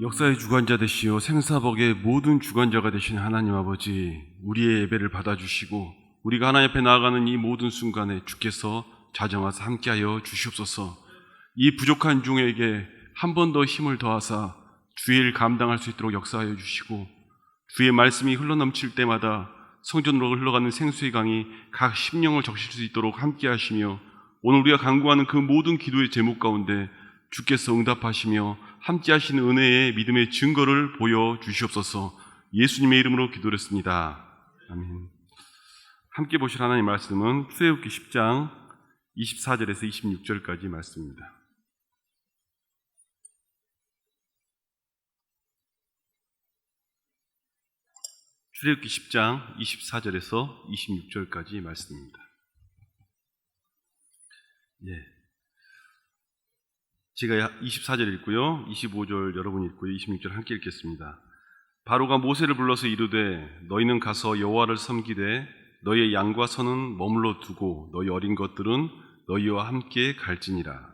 역사의 주관자 되시오 생사복의 모든 주관자가 되신 하나님 아버지, 우리의 예배를 받아주시고 우리가 하나님 앞에 나아가는 이 모든 순간에 주께서 자정하사 함께하여 주시옵소서. 이 부족한 중에게 한 번 더 힘을 더하사 주의 일 감당할 수 있도록 역사하여 주시고, 주의 말씀이 흘러넘칠 때마다 성전으로 흘러가는 생수의 강이 각 심령을 적실 수 있도록 함께하시며, 오늘 우리가 간구하는 그 모든 기도의 제목 가운데 주께서 응답하시며 함께하시는 은혜의 믿음의 증거를 보여주시옵소서. 예수님의 이름으로 기도했습니다. 아멘. 함께 보실 하나님 말씀은 출애굽기 10장 24절에서 26절까지 말씀입니다. 출애굽기 10장 24절에서 26절까지 말씀입니다. 제가 24절 읽고요, 25절 여러분이 읽고요, 26절 함께 읽겠습니다. 바로가 모세를 불러서 이르되 너희는 가서 여호와를 섬기되 너희의 양과 소는 머물러 두고 너희 어린 것들은 너희와 함께 갈지니라.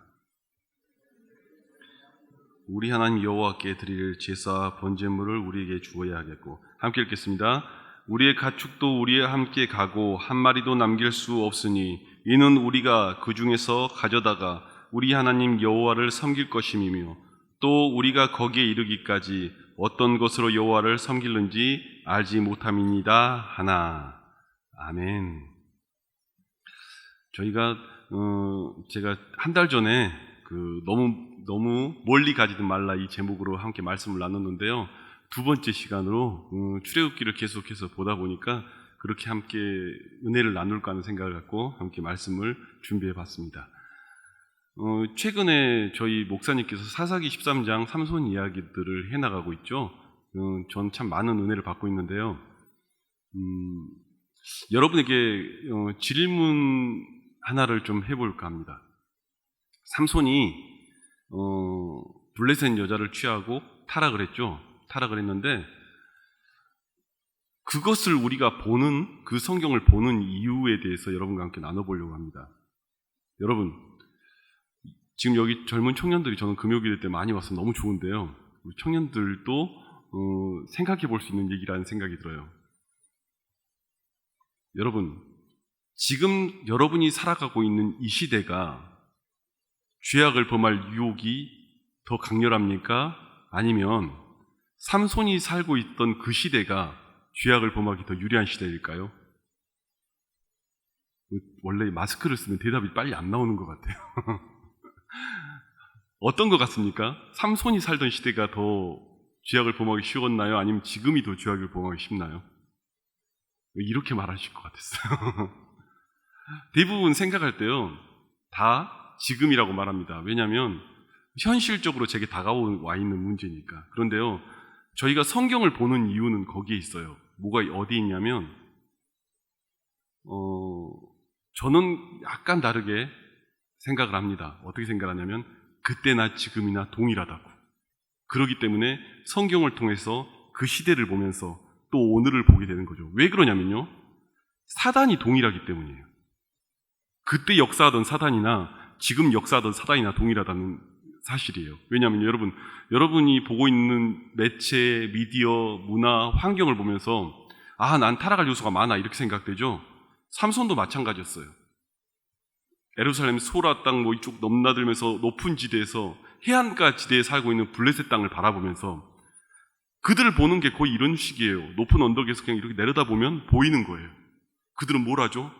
우리 하나님 여호와께 드릴 제사 번제물을 우리에게 주어야 하겠고, 함께 읽겠습니다. 우리의 가축도 우리와 함께 가고 한 마리도 남길 수 없으니 이는 우리가 그 중에서 가져다가 우리 하나님 여호와를 섬길 것임이며, 또 우리가 거기에 이르기까지 어떤 것으로 여호와를 섬길는지 알지 못함이니이다 하나. 아멘. 저희가 제가 한 달 전에 너무 멀리 가지든 말라 이 제목으로 함께 말씀을 나눴는데요, 두 번째 시간으로 출애굽기를 계속해서 보다 보니까 그렇게 함께 은혜를 나눌까 하는 생각을 갖고 함께 말씀을 준비해 봤습니다. 최근에 저희 목사님께서 사사기 13장 삼손 이야기들을 해나가고 있죠. 전 참 많은 은혜를 받고 있는데요. 여러분에게 질문 하나를 좀 해볼까 합니다. 삼손이 블레셋 여자를 취하고 타락을 했죠. 타락을 했는데 그것을 우리가 보는, 그 성경을 보는 이유에 대해서 여러분과 함께 나눠보려고 합니다. 여러분, 지금 여기 젊은 청년들이 저는 금요일 때 많이 와서 너무 좋은데요, 우리 청년들도 생각해 볼 수 있는 얘기라는 생각이 들어요. 여러분, 지금 여러분이 살아가고 있는 이 시대가 죄악을 범할 유혹이 더 강렬합니까? 아니면 삼손이 살고 있던 그 시대가 죄악을 범하기 더 유리한 시대일까요? 원래 마스크를 쓰면 대답이 빨리 안 나오는 것 같아요. 어떤 것 같습니까? 삼손이 살던 시대가 더 죄악을 범하기 쉬웠나요? 아니면 지금이 더 죄악을 범하기 쉽나요? 이렇게 말하실 것 같았어요. 대부분 생각할 때요, 다 지금이라고 말합니다. 왜냐하면 현실적으로 제게 다가와 있는 문제니까. 그런데요, 저희가 성경을 보는 이유는 거기에 있어요. 뭐가 어디 있냐면, 저는 약간 다르게 생각을 합니다. 어떻게 생각하냐면 그때나 지금이나 동일하다고. 그렇기 때문에 성경을 통해서 그 시대를 보면서 또 오늘을 보게 되는 거죠. 왜 그러냐면요, 사단이 동일하기 때문이에요. 그때 역사하던 사단이나 지금 역사하던 사단이나 동일하다는 사실이에요. 왜냐하면 여러분이 보고 있는 매체, 미디어, 문화, 환경을 보면서 난 타락할 요소가 많아 이렇게 생각되죠. 삼손도 마찬가지였어요. 예루살렘 소라 땅 이쪽 넘나들면서 높은 지대에서 해안가 지대에 살고 있는 블레셋 땅을 바라보면서 그들을 보는 게 거의 이런 식이에요. 높은 언덕에서 그냥 이렇게 내려다보면 보이는 거예요. 그들은 뭘 하죠?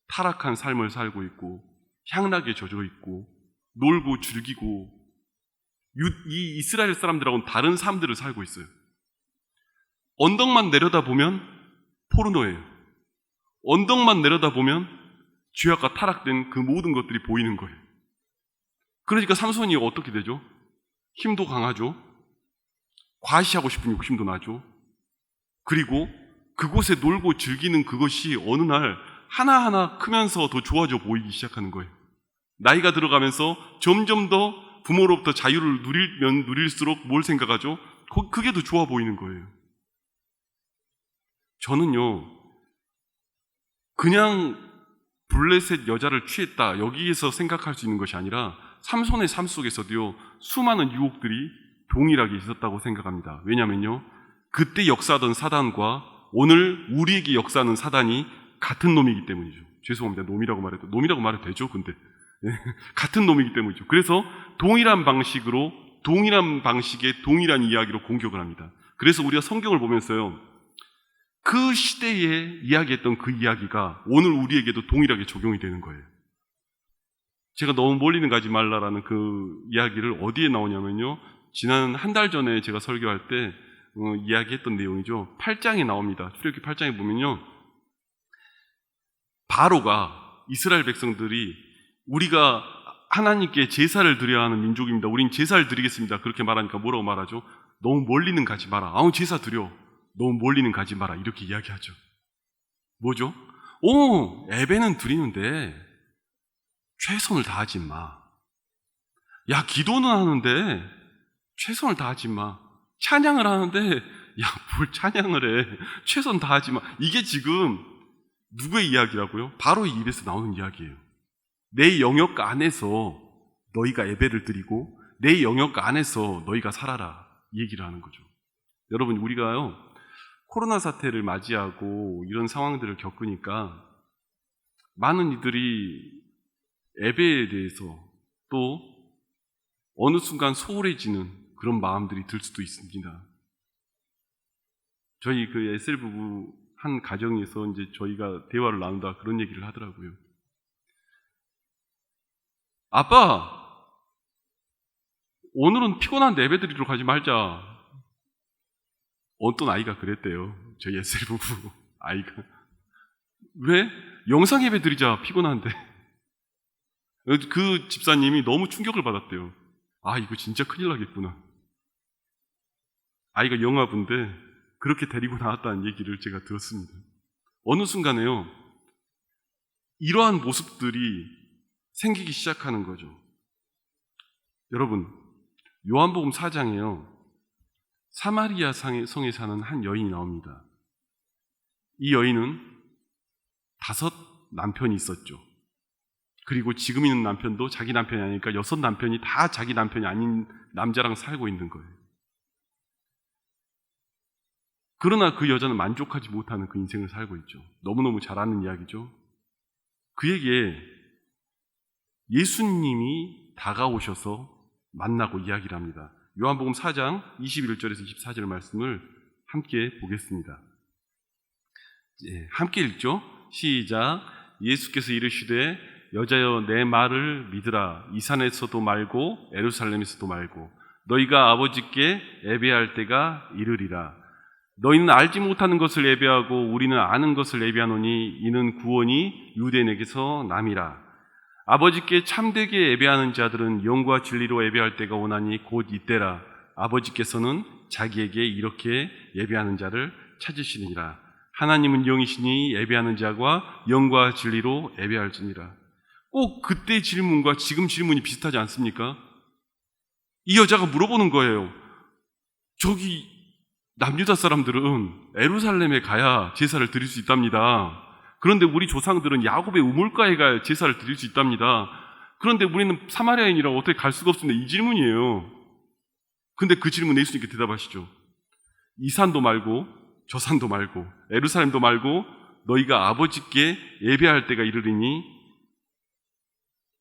타락한 삶을 살고 있고 향락에 젖어 있고 놀고 즐기고 이 이스라엘 사람들하고는 다른 삶들을 살고 있어요. 언덕만 내려다보면 포르노예요. 언덕만 내려다보면 죄악과 타락된 그 모든 것들이 보이는 거예요. 그러니까 삼손이 어떻게 되죠? 힘도 강하죠. 과시하고 싶은 욕심도 나죠. 그리고 그곳에 놀고 즐기는 그것이 어느 날 하나하나 크면서 더 좋아져 보이기 시작하는 거예요. 나이가 들어가면서 점점 더 부모로부터 자유를 누리면 누릴수록 뭘 생각하죠? 그게 더 좋아 보이는 거예요. 저는요, 그냥 블레셋 여자를 취했다 여기에서 생각할 수 있는 것이 아니라 삼손의 삶 속에서도요, 수많은 유혹들이 동일하게 있었다고 생각합니다. 왜냐면요, 그때 역사하던 사단과 오늘 우리에게 역사하는 사단이 같은 놈이기 때문이죠. 죄송합니다. 놈이라고 말해도 되죠, 근데. 같은 놈이기 때문이죠. 그래서 동일한 방식의 동일한 이야기로 공격을 합니다. 그래서 우리가 성경을 보면서요, 그 시대에 이야기했던 그 이야기가 오늘 우리에게도 동일하게 적용이 되는 거예요. 제가 너무 멀리는 가지 말라라는 그 이야기를 어디에 나오냐면요, 지난 한 달 전에 제가 설교할 때 이야기했던 내용이죠. 8장에 나옵니다. 출애굽기 8장에 보면요, 바로가 이스라엘 백성들이 우리가 하나님께 제사를 드려야 하는 민족입니다. 우린 제사를 드리겠습니다. 그렇게 말하니까 뭐라고 말하죠? 너무 멀리는 가지 마라. 제사 드려. 너무 멀리는 가지 마라. 이렇게 이야기하죠. 뭐죠? 예배는 드리는데 최선을 다하지 마. 야, 기도는 하는데 최선을 다하지 마. 찬양을 하는데 뭘 찬양을 해. 최선 다하지 마. 이게 지금 누구의 이야기라고요? 바로 입에서 나오는 이야기예요. 내 영역 안에서 너희가 예배를 드리고 내 영역 안에서 너희가 살아라, 이 얘기를 하는 거죠. 여러분, 우리가요, 코로나 사태를 맞이하고 이런 상황들을 겪으니까 많은 이들이 예배에 대해서 또 어느 순간 소홀해지는 그런 마음들이 들 수도 있습니다. 저희 그 에셀 부부 한 가정에서 이제 저희가 대화를 나눈다 그런 얘기를 하더라고요. 아빠, 오늘은 피곤한데 예배 드리러 가지 말자. 어떤 아이가 그랬대요. 저희 에셀 부부 아이가. 왜? 영상 예배 드리자, 피곤한데. 그 집사님이 너무 충격을 받았대요. 이거 진짜 큰일 나겠구나. 아이가 영아부인데 그렇게 데리고 나왔다는 얘기를 제가 들었습니다. 어느 순간에요, 이러한 모습들이 생기기 시작하는 거죠. 여러분, 요한복음 4장에요, 사마리아 성에 사는 한 여인이 나옵니다. 이 여인은 5 남편이 있었죠. 그리고 지금 있는 남편도 자기 남편이 아니니까 6 남편이 다 자기 남편이 아닌 남자랑 살고 있는 거예요. 그러나 그 여자는 만족하지 못하는 그 인생을 살고 있죠. 너무너무 잘 아는 이야기죠. 그에게 예수님이 다가오셔서 만나고 이야기를 합니다. 요한복음 4장 21절에서 24절 말씀을 함께 보겠습니다. 함께 읽죠. 시작. 예수께서 이르시되 여자여, 내 말을 믿으라. 이 산에서도 말고 예루살렘에서도 말고 너희가 아버지께 예배할 때가 이르리라. 너희는 알지 못하는 것을 예배하고 우리는 아는 것을 예배하노니 이는 구원이 유대인에게서 남이라. 아버지께 참되게 예배하는 자들은 영과 진리로 예배할 때가 오나니 곧 이때라. 아버지께서는 자기에게 이렇게 예배하는 자를 찾으시느니라. 하나님은 영이시니 예배하는 자가 영과 진리로 예배할지니라. 꼭 그때 질문과 지금 질문이 비슷하지 않습니까? 이 여자가 물어보는 거예요. 저기 남유다 사람들은 예루살렘에 가야 제사를 드릴 수 있답니다. 그런데 우리 조상들은 야곱의 우물가에 가야 제사를 드릴 수 있답니다. 그런데 우리는 사마리아인이라고 어떻게 갈 수가 없습니다. 이 질문이에요. 근데 그 질문에 예수님께 대답하시죠. 이 산도 말고 저 산도 말고 예루살렘도 말고 너희가 아버지께 예배할 때가 이르리니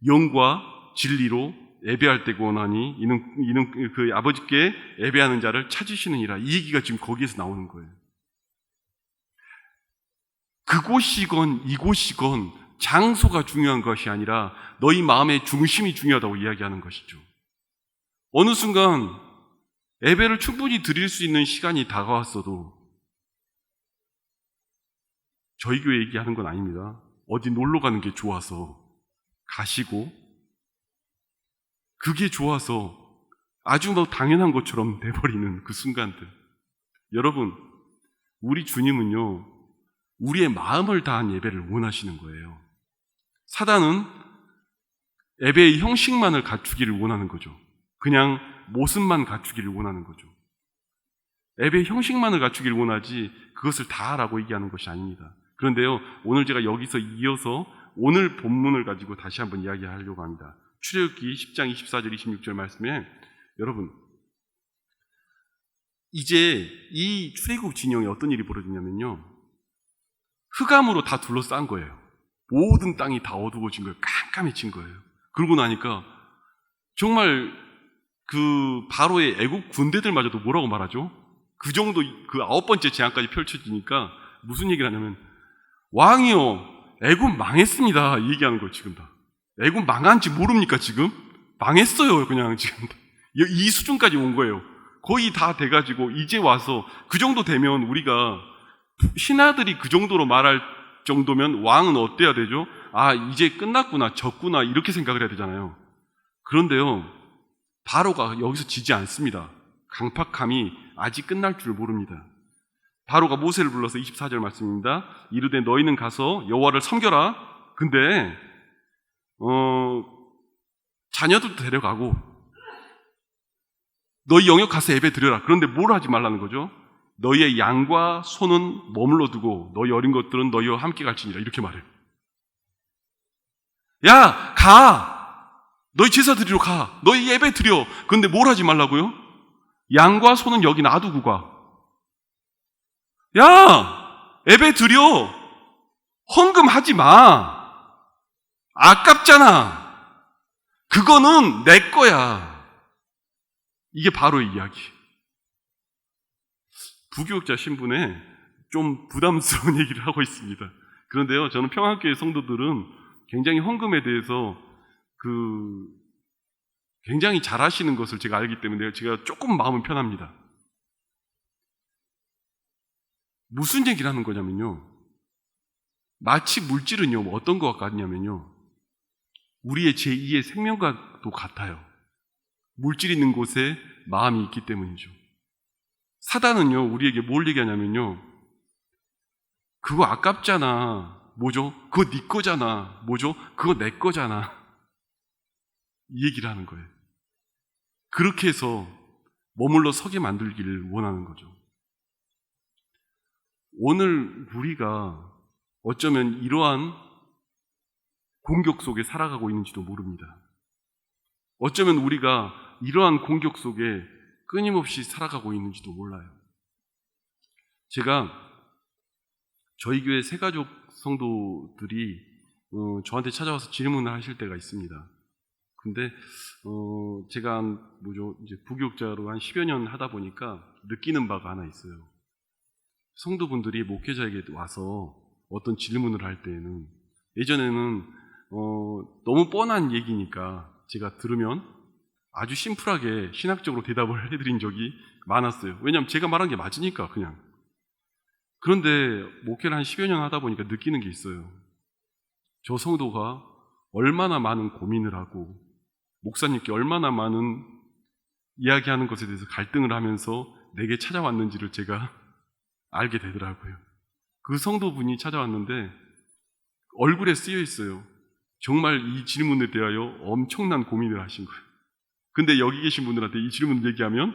영과 진리로 예배할 때가 오나니 이는 그 아버지께 예배하는 자를 찾으시느니라. 이 얘기가 지금 거기에서 나오는 거예요. 그곳이건 이곳이건 장소가 중요한 것이 아니라 너희 마음의 중심이 중요하다고 이야기하는 것이죠. 어느 순간 예배를 충분히 드릴 수 있는 시간이 다가왔어도 저희 교회 얘기하는 건 아닙니다. 어디 놀러 가는 게 좋아서 가시고 그게 좋아서 아주 당연한 것처럼 돼버리는 그 순간들. 여러분, 우리 주님은요, 우리의 마음을 다한 예배를 원하시는 거예요. 사단은 예배의 형식만을 갖추기를 원하는 거죠. 그냥 모습만 갖추기를 원하는 거죠. 예배의 형식만을 갖추기를 원하지 그것을 다 하라고 얘기하는 것이 아닙니다. 그런데요, 오늘 제가 여기서 이어서 오늘 본문을 가지고 다시 한번 이야기하려고 합니다. 출애굽기 10장 24절 26절 말씀에 여러분, 이제 이 출애굽 진영에 어떤 일이 벌어지냐면요. 흑암으로 다 둘러싼 거예요. 모든 땅이 다 어두워진 거예요. 깜깜해진 거예요. 그러고 나니까 정말 그 바로의 애국 군대들마저도 뭐라고 말하죠? 그 정도 그 9번째 재앙까지 펼쳐지니까 무슨 얘기를 하냐면 왕이요 애국 망했습니다 이 얘기하는 거예요. 지금 다 애국 망한지 모릅니까? 지금 망했어요. 그냥 지금 이 수준까지 온 거예요. 거의 다 돼가지고 이제 와서 그 정도 되면 우리가 신하들이 그 정도로 말할 정도면 왕은 어때야 되죠? 아 이제 끝났구나 졌구나 이렇게 생각을 해야 되잖아요. 그런데요 바로가 여기서 지지 않습니다. 강팍함이 아직 끝날 줄 모릅니다. 바로가 모세를 불러서 24절 말씀입니다. 이르되 너희는 가서 여호와를 섬겨라. 근데 자녀들도 데려가고 너희 영역 가서 예배 드려라. 그런데 뭘 하지 말라는 거죠? 너희의 양과 소는 머물러 두고 너희 어린 것들은 너희와 함께 갈지니라. 이렇게 말해요. 야 가! 너희 제사 드리러 가. 너희 예배 드려. 그런데 뭘 하지 말라고요? 양과 소는 여기 놔두고 가. 야! 예배 드려. 헌금하지 마. 아깝잖아. 그거는 내 거야. 이게 바로의 이야기. 부교육자 신분에 좀 부담스러운 얘기를 하고 있습니다. 그런데요, 저는 평안교회 성도들은 굉장히 헌금에 대해서 굉장히 잘하시는 것을 제가 알기 때문에 제가 조금 마음은 편합니다. 무슨 얘기를 하는 거냐면요. 마치 물질은요, 어떤 것 같냐면요. 우리의 제2의 생명과도 같아요. 물질 있는 곳에 마음이 있기 때문이죠. 사단은요, 우리에게 뭘 얘기하냐면요. 그거 아깝잖아. 뭐죠? 그거 네 거잖아. 뭐죠? 그거 내 거잖아. 이 얘기를 하는 거예요. 그렇게 해서 머물러 서게 만들기를 원하는 거죠. 오늘 우리가 어쩌면 이러한 공격 속에 살아가고 있는지도 모릅니다. 어쩌면 우리가 이러한 공격 속에 끊임없이 살아가고 있는지도 몰라요. 제가 저희 교회 새가족 성도들이 저한테 찾아와서 질문을 하실 때가 있습니다. 근데 제가 이제 부교육자로 한 10여 년 하다 보니까 느끼는 바가 하나 있어요. 성도분들이 목회자에게 와서 어떤 질문을 할 때에는 예전에는 너무 뻔한 얘기니까 제가 들으면 아주 심플하게 신학적으로 대답을 해드린 적이 많았어요. 왜냐하면 제가 말한 게 맞으니까 그냥. 그런데 목회를 한 10여 년 하다 보니까 느끼는 게 있어요. 저 성도가 얼마나 많은 고민을 하고 목사님께 얼마나 많은 이야기하는 것에 대해서 갈등을 하면서 내게 찾아왔는지를 제가 알게 되더라고요. 그 성도분이 찾아왔는데 얼굴에 쓰여 있어요. 정말 이 질문에 대하여 엄청난 고민을 하신 거예요. 근데 여기 계신 분들한테 이 질문을 얘기하면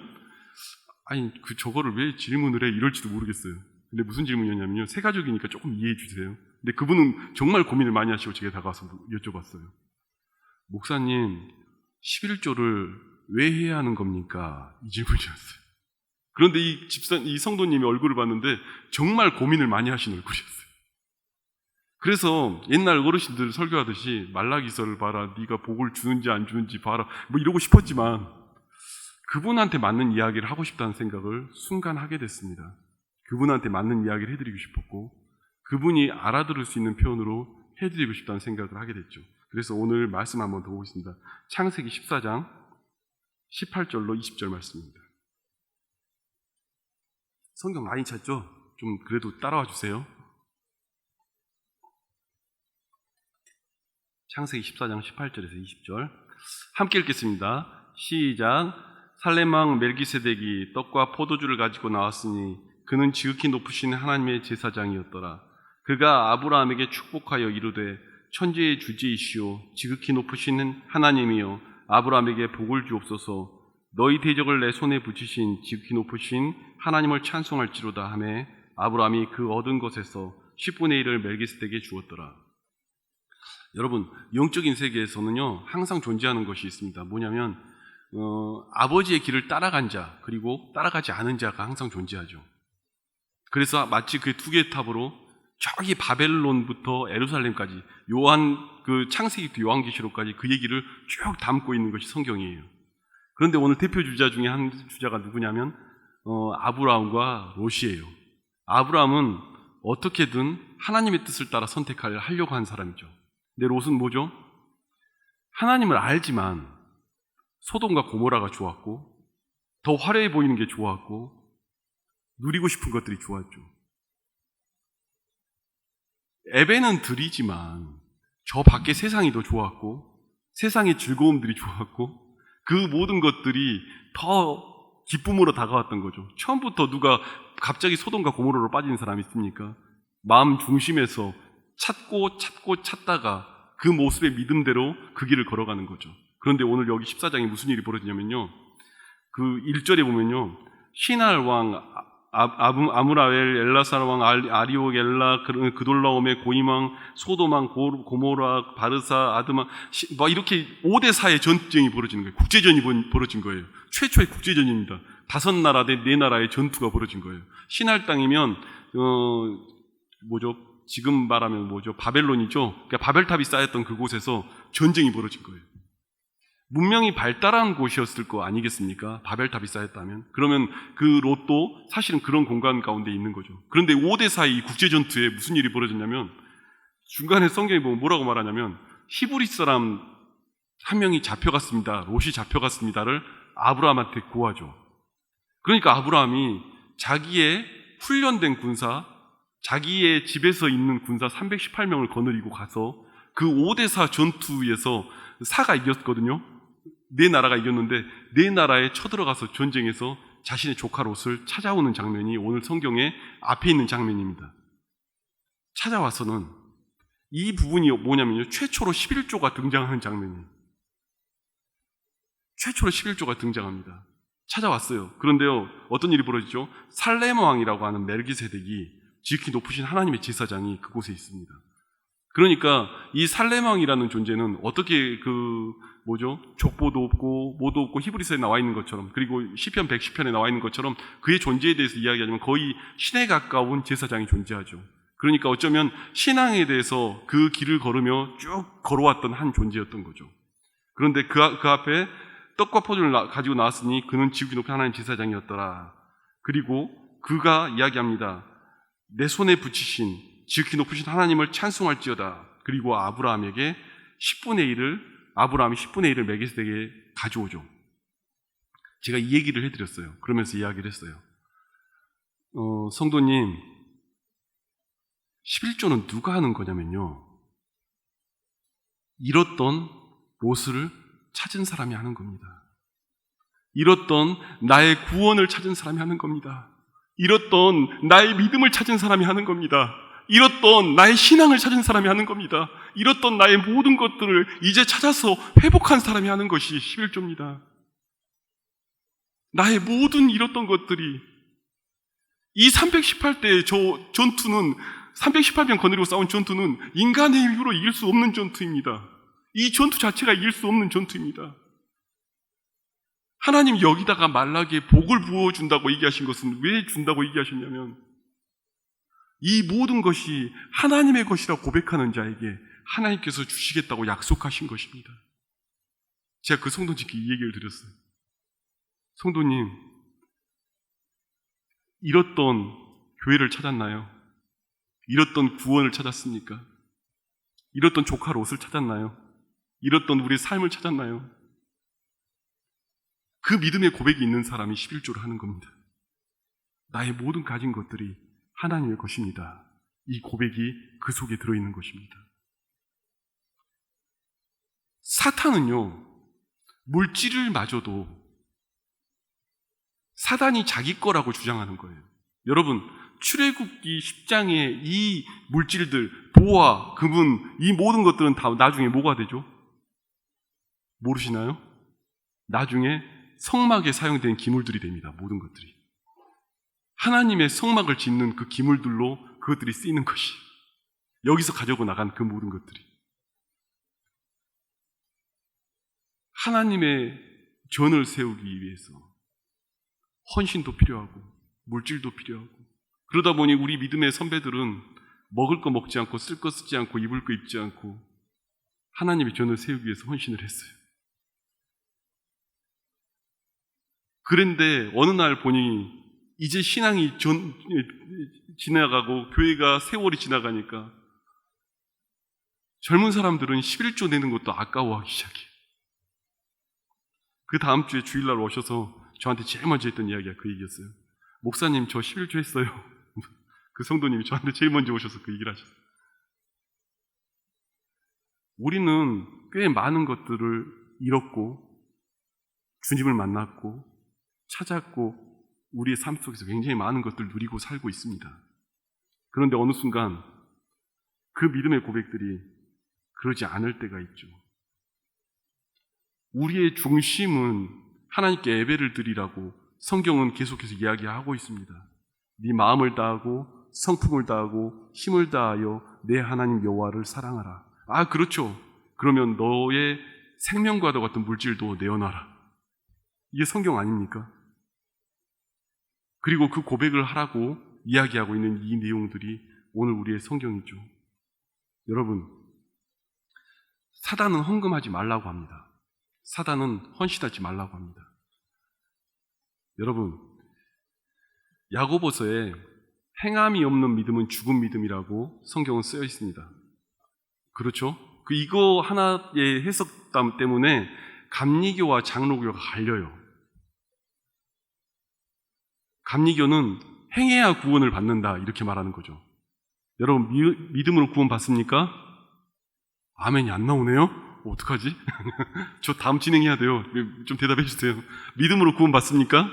아니 저거를 왜 질문을 해 이럴지도 모르겠어요. 근데 무슨 질문이었냐면요. 새 가족이니까 조금 이해해 주세요. 근데 그분은 정말 고민을 많이 하시고 제게 다가와서 여쭤봤어요. 목사님 11조를 왜 해야 하는 겁니까? 이 질문이었어요. 그런데 이 성도님의 얼굴을 봤는데 정말 고민을 많이 하신 얼굴이었어요. 그래서 옛날 어르신들 설교하듯이 말라기서를 봐라, 네가 복을 주는지 안 주는지 봐라, 뭐 이러고 싶었지만 그분한테 맞는 이야기를 하고 싶다는 생각을 순간 하게 됐습니다. 그분한테 맞는 이야기를 해드리고 싶었고 그분이 알아들을 수 있는 표현으로 해드리고 싶다는 생각을 하게 됐죠. 그래서 오늘 말씀 한번 더 보겠습니다. 창세기 14장 18절로 20절 말씀입니다. 성경 많이 찾죠? 좀 그래도 따라와 주세요. 창세기 14장 18절에서 20절 함께 읽겠습니다. 시작. 살렘왕 멜기세덱이 떡과 포도주를 가지고 나왔으니 그는 지극히 높으신 하나님의 제사장이었더라. 그가 아브라함에게 축복하여 이르되 천지의 주제이시오 지극히 높으신 하나님이여 아브라함에게 복을 주옵소서. 너희 대적을 내 손에 붙이신 지극히 높으신 하나님을 찬송할지로다 하매 아브라함이 그 얻은 것에서 10분의 1을 멜기세덱에게 주었더라. 여러분, 영적인 세계에서는요 항상 존재하는 것이 있습니다. 뭐냐면 아버지의 길을 따라간 자, 그리고 따라가지 않은 자가 항상 존재하죠. 그래서 마치 그 두 개의 탑으로 저기 바벨론부터 예루살렘까지 그 창세기부터 요한계시록까지 그 얘기를 쭉 담고 있는 것이 성경이에요. 그런데 오늘 대표 주자 중에 한 주자가 누구냐면 아브라함과 롯이에요. 아브라함은 어떻게든 하나님의 뜻을 따라 하려고 한 사람이죠. 근데 롯은 뭐죠? 하나님을 알지만 소돔과 고모라가 좋았고 더 화려해 보이는 게 좋았고 누리고 싶은 것들이 좋았죠. 에베는 들이지만 저 밖에 세상이 더 좋았고 세상의 즐거움들이 좋았고 그 모든 것들이 더 기쁨으로 다가왔던 거죠. 처음부터 누가 갑자기 소돔과 고모라로 빠지는 사람이 있습니까? 마음 중심에서 찾다가 그 모습의 믿음대로 그 길을 걸어가는 거죠. 그런데 오늘 여기 14장에 무슨 일이 벌어지냐면요. 그 1절에 보면요. 시날 왕 아므라엘, 엘라살 왕 아리옥, 엘라, 그돌라옴의 고임왕, 소돔왕, 고모라, 바르사, 아드마, 막 이렇게 5대4의 전쟁이 벌어지는 거예요. 국제전이 벌어진 거예요. 최초의 국제전입니다. 5나라 대 4나라의 전투가 벌어진 거예요. 시날 땅이면 지금 말하면 바벨론이죠. 그러니까 바벨탑이 쌓였던 그곳에서 전쟁이 벌어진 거예요. 문명이 발달한 곳이었을 거 아니겠습니까? 바벨탑이 쌓였다면. 그러면 그 롯도 사실은 그런 공간 가운데 있는 거죠. 그런데 5대4의 국제전투에 무슨 일이 벌어졌냐면 중간에 성경이 보면 뭐라고 말하냐면 히브리 사람 한 명이 잡혀갔습니다. 롯이 잡혀갔습니다를 아브라함한테 구하죠. 그러니까 아브라함이 자기의 훈련된 군사, 자기의 집에서 있는 군사 318명을 거느리고 가서 그 5대4 전투에서 사가 이겼거든요. 4나라가 이겼는데 4나라에 쳐들어가서 전쟁에서 자신의 조카 롯을 찾아오는 장면이 오늘 성경의 앞에 있는 장면입니다. 찾아와서는 이 부분이 뭐냐면요. 최초로 11조가 등장하는 장면이에요. 최초로 11조가 등장합니다. 찾아왔어요. 그런데요. 어떤 일이 벌어지죠? 살레모 왕이라고 하는 멜기세덱이 지극히 높으신 하나님의 제사장이 그곳에 있습니다. 그러니까 이 살레모 왕이라는 존재는 어떻게 족보도 없고 뭐도 없고 히브리서에 나와 있는 것처럼 그리고 시편 110편에 나와 있는 것처럼 그의 존재에 대해서 이야기하자면 거의 신에 가까운 제사장이 존재하죠. 그러니까 어쩌면 신앙에 대해서 그 길을 걸으며 쭉 걸어왔던 한 존재였던 거죠. 그런데 그 앞에 떡과 포도를 가지고 나왔으니 그는 지극히 높은 하나님 제사장이었더라. 그리고 그가 이야기합니다. 내 손에 붙이신 지극히 높으신 하나님을 찬송할지어다. 그리고 아브라함이 10분의 1을 멜기세덱에게 가져오죠. 제가 이 얘기를 해드렸어요. 그러면서 이야기를 했어요. 성도님, 11조는 누가 하는 거냐면요. 잃었던 롯을 찾은 사람이 하는 겁니다. 잃었던 나의 구원을 찾은 사람이 하는 겁니다. 잃었던 나의 믿음을 찾은 사람이 하는 겁니다. 잃었던 나의 신앙을 찾은 사람이 하는 겁니다. 잃었던 나의 모든 것들을 이제 찾아서 회복한 사람이 하는 것이 11조입니다. 나의 모든 잃었던 것들이 이 318대의 전투는 318명 거느리고 싸운 전투는 인간의 힘으로 이길 수 없는 전투입니다. 이 전투 자체가 이길 수 없는 전투입니다. 하나님 여기다가 말라기에 복을 부어준다고 얘기하신 것은 왜 준다고 얘기하셨냐면 이 모든 것이 하나님의 것이라 고백하는 자에게 하나님께서 주시겠다고 약속하신 것입니다. 제가 그 성도님께 이 얘기를 드렸어요. 성도님, 잃었던 교회를 찾았나요? 잃었던 구원을 찾았습니까? 잃었던 조카 롯을 찾았나요? 잃었던 우리의 삶을 찾았나요? 그 믿음의 고백이 있는 사람이 11조를 하는 겁니다. 나의 모든 가진 것들이 하나님의 것입니다. 이 고백이 그 속에 들어있는 것입니다. 사탄은요, 물질을 마저도 사단이 자기 거라고 주장하는 거예요. 여러분, 출애굽기 10장의 이 물질들, 보화, 금은, 이 모든 것들은 다 나중에 뭐가 되죠? 모르시나요? 나중에 성막에 사용된 기물들이 됩니다. 모든 것들이. 하나님의 성막을 짓는 그 기물들로 그것들이 쓰이는 것이 여기서 가지고 나간 그 모든 것들이 하나님의 전을 세우기 위해서 헌신도 필요하고 물질도 필요하고, 그러다 보니 우리 믿음의 선배들은 먹을 거 먹지 않고 쓸 거 쓰지 않고 입을 거 입지 않고 하나님의 전을 세우기 위해서 헌신을 했어요. 그런데 어느 날 보니 이제 신앙이 지나가고 교회가 세월이 지나가니까 젊은 사람들은 11조 내는 것도 아까워하기 시작해요. 그 다음 주에 주일날 오셔서 저한테 제일 먼저 했던 이야기가 그 얘기였어요. 목사님, 저 11조 했어요. 그 성도님이 저한테 제일 먼저 오셔서 그 얘기를 하셨어요. 우리는 꽤 많은 것들을 잃었고 주님을 만났고 찾았고 우리의 삶 속에서 굉장히 많은 것들을 누리고 살고 있습니다. 그런데 어느 순간 그 믿음의 고백들이 그러지 않을 때가 있죠. 우리의 중심은 하나님께 예배를 드리라고 성경은 계속해서 이야기하고 있습니다. 네 마음을 다하고 성품을 다하고 힘을 다하여 내 하나님 여호와를 사랑하라. 아, 그렇죠. 그러면 너의 생명과도 같은 물질도 내어놔라. 이게 성경 아닙니까? 그리고 그 고백을 하라고 이야기하고 있는 이 내용들이 오늘 우리의 성경이죠. 여러분, 사단은 헌금하지 말라고 합니다. 사단은 헌신하지 말라고 합니다. 여러분, 야고보서에 행함이 없는 믿음은 죽은 믿음이라고 성경은 쓰여 있습니다. 그렇죠? 이거 하나의 해석담 때문에 감리교와 장로교가 갈려요. 감리교는 행해야 구원을 받는다 이렇게 말하는 거죠. 여러분, 믿음으로 구원 받습니까? 아멘이 안 나오네요? 어떡하지? 저 다음 진행해야 돼요. 좀 대답해 주세요. 믿음으로 구원 받습니까?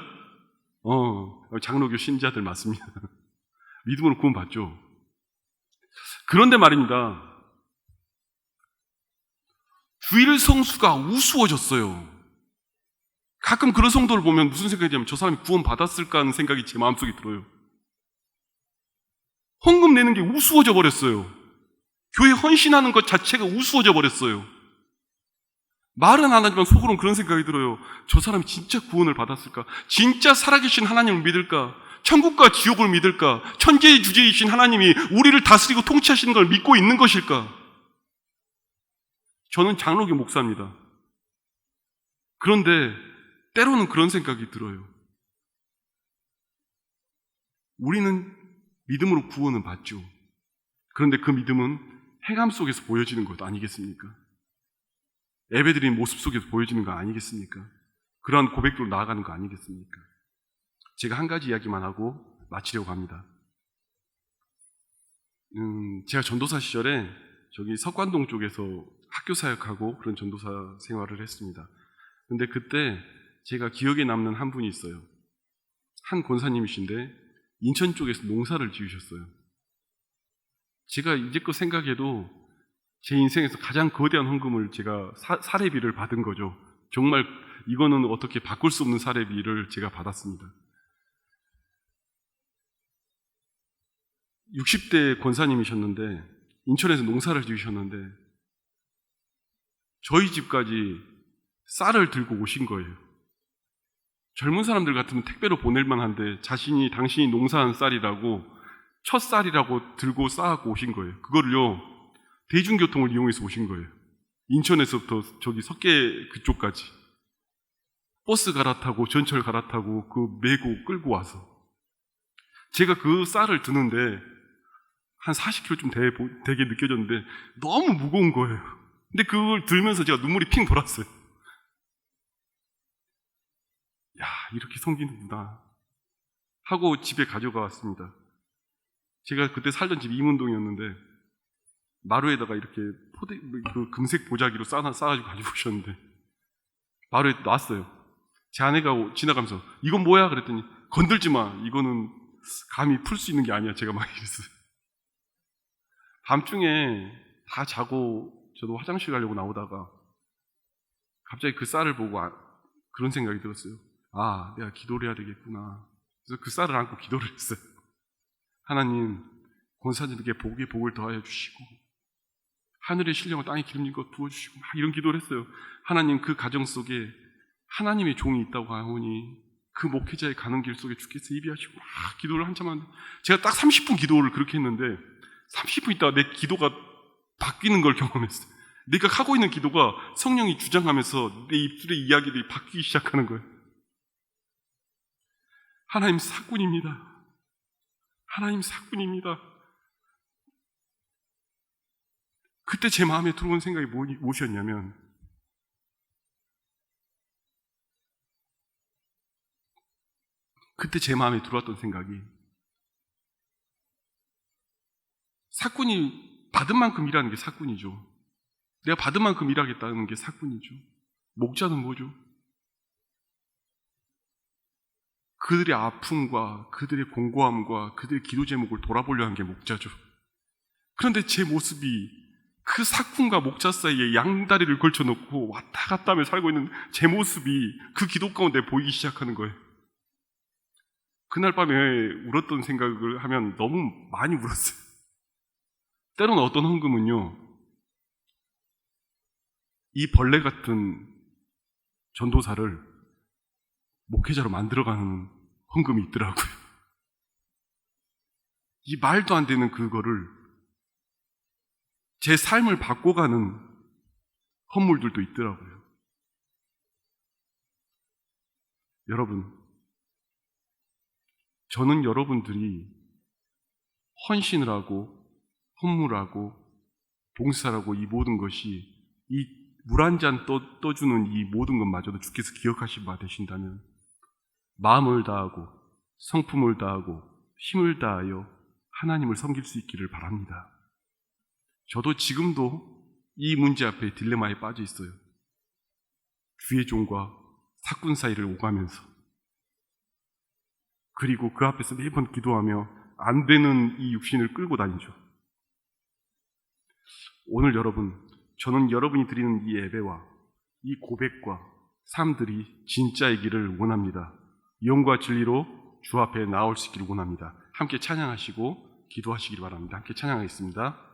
장로교 신자들 맞습니다. 믿음으로 구원 받죠. 그런데 말입니다. 주일 성수가 우스워졌어요. 가끔 그런 성도를 보면 무슨 생각이 들냐면 저 사람이 구원 받았을까 하는 생각이 제 마음속에 들어요. 헌금 내는 게 우스워져 버렸어요. 교회 헌신하는 것 자체가 우스워져 버렸어요. 말은 안 하지만 속으로는 그런 생각이 들어요. 저 사람이 진짜 구원을 받았을까? 진짜 살아계신 하나님을 믿을까? 천국과 지옥을 믿을까? 천재의 주제이신 하나님이 우리를 다스리고 통치하시는 걸 믿고 있는 것일까? 저는 장로교 목사입니다. 그런데 때로는 그런 생각이 들어요. 우리는 믿음으로 구원은 받죠. 그런데 그 믿음은 행함 속에서 보여지는 것 아니겠습니까? 예배드리는 모습 속에서 보여지는 거 아니겠습니까? 그러한 고백으로 나아가는 거 아니겠습니까? 제가 한 가지 이야기만 하고 마치려고 합니다. 제가 전도사 시절에 저기 석관동 쪽에서 학교 사역하고 그런 전도사 생활을 했습니다. 근데 그때 제가 기억에 남는 한 분이 있어요. 한 권사님이신데 인천 쪽에서 농사를 지으셨어요. 제가 이제껏 생각해도 제 인생에서 가장 거대한 헌금을 제가 사례비를 받은 거죠. 정말 이거는 어떻게 바꿀 수 없는 사례비를 제가 받았습니다. 60대 권사님이셨는데 인천에서 농사를 지으셨는데 저희 집까지 쌀을 들고 오신 거예요. 젊은 사람들 같으면 택배로 보낼 만한데 당신이 농사한 쌀이라고 첫 쌀이라고 들고 쌓아갖고 오신 거예요. 그거를요 대중교통을 이용해서 오신 거예요. 인천에서부터 저기 석계 그쪽까지 버스 갈아타고 전철 갈아타고 메고 끌고 와서 제가 그 쌀을 드는데 한 40kg 좀 되게 느껴졌는데 너무 무거운 거예요. 근데 그걸 들면서 제가 눈물이 핑 돌았어요. 야, 이렇게 섬기는구나 하고 집에 가져가 왔습니다. 제가 그때 살던 집 이문동이었는데 마루에다가 이렇게 그 금색 보자기로 쌓아가지고 가지고 오셨는데 마루에 놨어요. 제 아내가 지나가면서 이건 뭐야? 그랬더니 건들지 마. 이거는 감히 풀 수 있는 게 아니야. 제가 막 이랬어요. 밤중에 다 자고 저도 화장실 가려고 나오다가 갑자기 그 쌀을 보고 그런 생각이 들었어요. 아, 내가 기도를 해야 되겠구나. 그래서 그 쌀을 안고 기도를 했어요. 하나님, 권사님에게 복을 더하여 주시고 하늘의 신령과 땅의 기름진 것 부어주시고 막 이런 기도를 했어요. 하나님, 그 가정 속에 하나님의 종이 있다고 하오니 그 목회자의 가는 길 속에 주께서 예비하시고 기도를 한참 하는데 제가 딱 30분 기도를 그렇게 했는데 30분 있다가 내 기도가 바뀌는 걸 경험했어요. 내가 하고 있는 기도가 성령이 주장하면서 내 입술의 이야기들이 바뀌기 시작하는 거예요. 하나님 사꾼입니다. 하나님 사꾼입니다. 그때 제 마음에 들어온 생각이 무엇이었냐면 그때 제 마음에 들어왔던 생각이 사꾼이 받은 만큼 일하는 게 사꾼이죠. 내가 받은 만큼 일하겠다는 게 사꾼이죠. 목자는 뭐죠? 그들의 아픔과 그들의 공고함과 그들의 기도 제목을 돌아보려 한 게 목자죠. 그런데 제 모습이 그 사꾼과 목자 사이에 양다리를 걸쳐놓고 왔다 갔다 하며 살고 있는 제 모습이 그 기도 가운데 보이기 시작하는 거예요. 그날 밤에 울었던 생각을 하면 너무 많이 울었어요. 때로는 어떤 헌금은요, 이 벌레 같은 전도사를 목회자로 만들어가는 헌금이 있더라고요. 이 말도 안 되는 그거를 제 삶을 바꿔가는 헌물들도 있더라고요. 여러분, 저는 여러분들이 헌신을 하고 헌물하고 봉사하고 이 모든 것이 이 물 한 잔 떠주는 이 모든 것마저도 주께서 기억하신 바 되신다면 마음을 다하고 성품을 다하고 힘을 다하여 하나님을 섬길 수 있기를 바랍니다. 저도 지금도 이 문제 앞에 딜레마에 빠져 있어요. 주의 종과 사꾼 사이를 오가면서 그리고 그 앞에서 매번 기도하며 안 되는 이 육신을 끌고 다니죠. 오늘 여러분, 저는 여러분이 드리는 이 예배와 이 고백과 삶들이 진짜이기를 원합니다. 영과 진리로 주 앞에 나올 수 있기를 원합니다. 함께 찬양하시고 기도하시길 바랍니다. 함께 찬양하겠습니다.